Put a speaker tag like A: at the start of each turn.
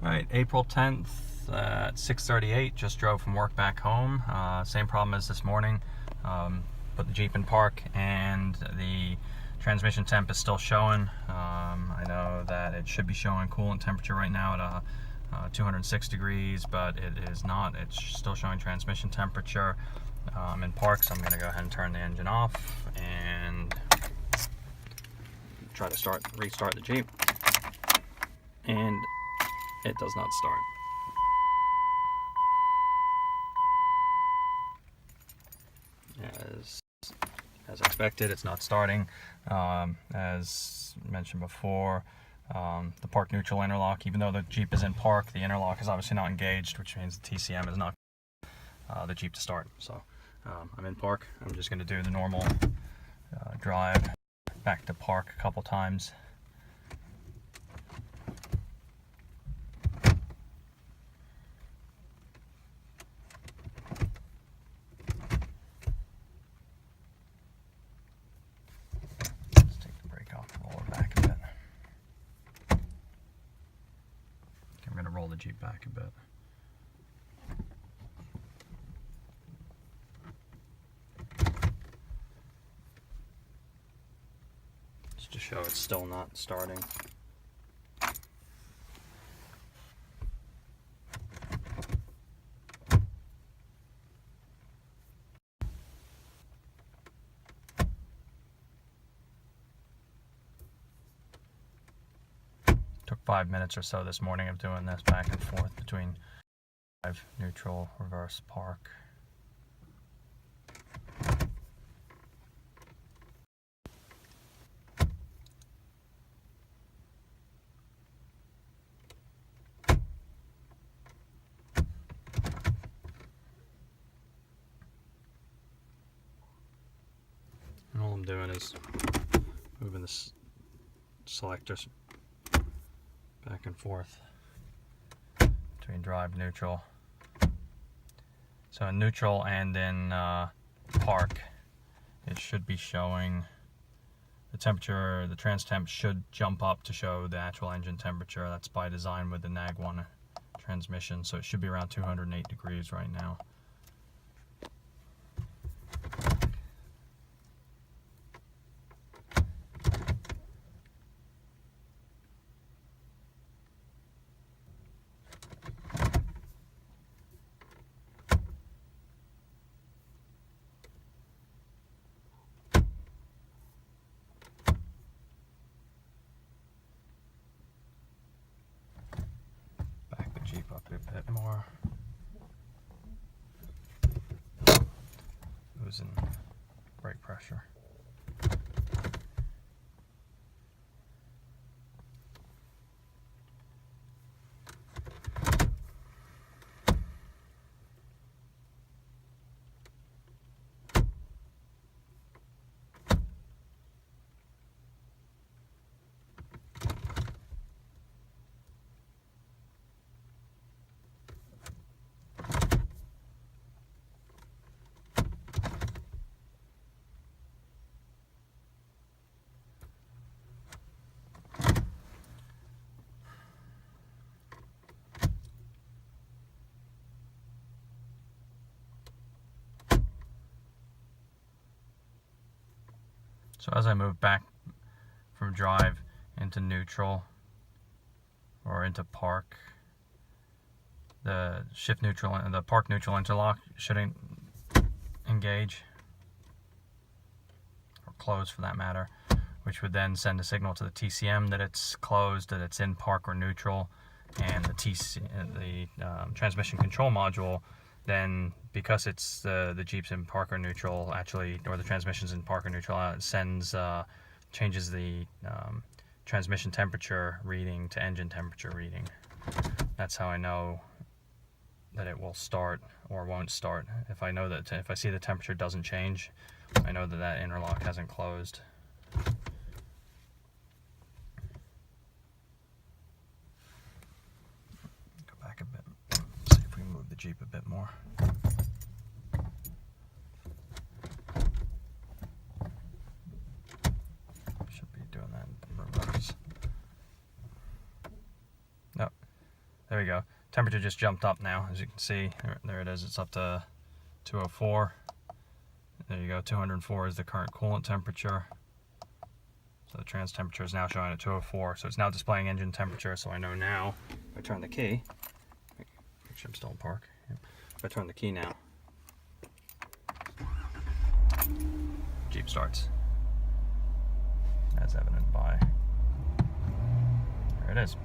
A: Right, April 10th at 6:38, just drove from work back home. Same problem as this morning. Put the Jeep in park and the transmission temp is still showing. I know that it should be showing coolant temperature right now at 206 degrees, but it is not. It's still showing transmission temperature. I'm in park, so I'm going to go ahead and turn the engine off and try to restart the Jeep. And it does not start. As expected, it's not starting. As mentioned before, the park neutral interlock, even though the Jeep is in park, the interlock is obviously not engaged, which means the TCM is not the Jeep to start. So I'm in park. I'm just going to do the normal drive back to park a couple times. Roll the Jeep back a bit. Just to show it's still not starting. Took 5 minutes or so this morning of doing this back and forth between drive, neutral, reverse, park. And all I'm doing is moving the selectors back and forth between drive, neutral. So in neutral and in park, it should be showing the temperature. The trans temp should jump up to show the actual engine temperature. That's by design with the NAG1 transmission, so it should be around 208 degrees right now. Jeep up a bit more. Losing brake pressure. So as I move back from drive into neutral or into park, the shift neutral and the park neutral interlock should engage, or close for that matter, which would then send a signal to the TCM that it's closed, that it's in park or neutral, and the transmission control module then, because it's the Jeep's in park or neutral, actually, or the transmission's in park or neutral, it changes the transmission temperature reading to engine temperature reading. That's how I know that it will start or won't start. If I see the temperature doesn't change, I know that interlock hasn't closed. Go back a bit. See if we can move the Jeep a bit more. Should be doing that in reverse. No, There we go. Temperature just jumped up now, as you can see. There it is. It's up to 204. There you go. 204 is the current coolant temperature. So the trans temperature is now showing at 204. So it's now displaying engine temperature. So I know now, if I turn the key, make sure I'm still in park. If I turn the key now, Jeep starts. As evident by, there it is.